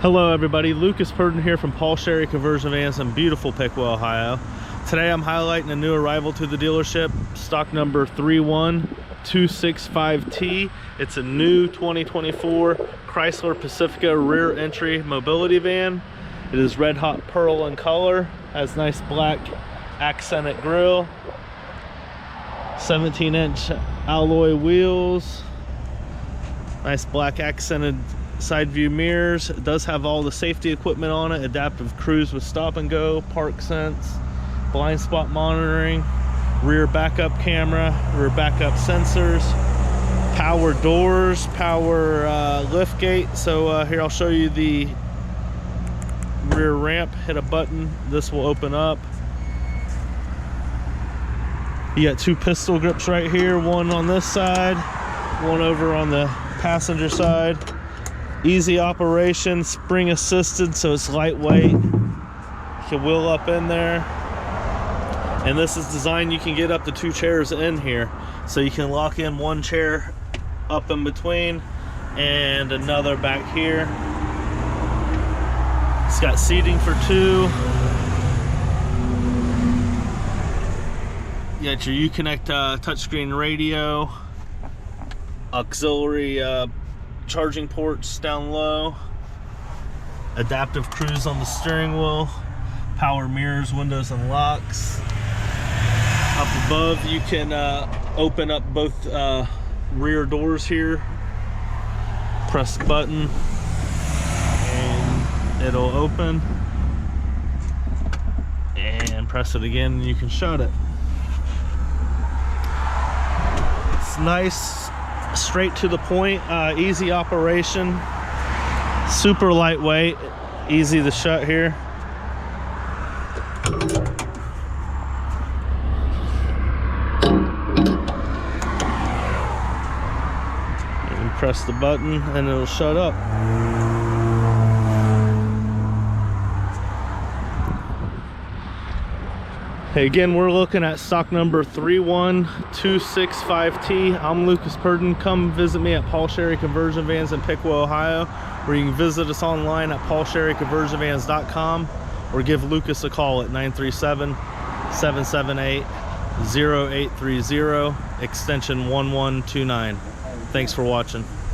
Hello everybody, Lucas Purdon here from Paul Sherry Conversion Vans in beautiful Piqua, Ohio. Today I'm highlighting a new arrival to the dealership, stock number 31265T. It's a new 2024 Chrysler Pacifica rear entry mobility van. It is red hot pearl in color, has nice black accented grille, 17-inch alloy wheels, nice black accented side view mirrors. It does have all the safety equipment on it: adaptive cruise with stop and go, park sense, blind spot monitoring, rear backup camera, rear backup sensors, power doors, power lift gate. So here I'll show you the rear ramp. Hit a button, this will open up. You got two pistol grips right here, one on this side, one over on the passenger side. Easy operation, spring assisted, so it's lightweight. You can wheel up in there. And this is designed, you can get up to 2 chairs in here. So you can lock in one chair up in between and another back here. It's got seating for 2. You got your Uconnect touchscreen radio, auxiliary charging ports down low, adaptive cruise on the steering wheel, power mirrors, windows and locks. Up above you can open up both rear doors here. Press the button and it'll open, and press it again and you can shut it. It's nice, straight to the point, easy operation, super lightweight, easy to shut here. And press the button and it'll shut up. Hey, again, we're looking at stock number 31265T. I'm Lucas Purdon. Come visit me at Paul Sherry Conversion Vans in Piqua, Ohio, or you can visit us online at paulsherryconversionvans.com, or give Lucas a call at 937-778-0830, extension 1129. Thanks for watching.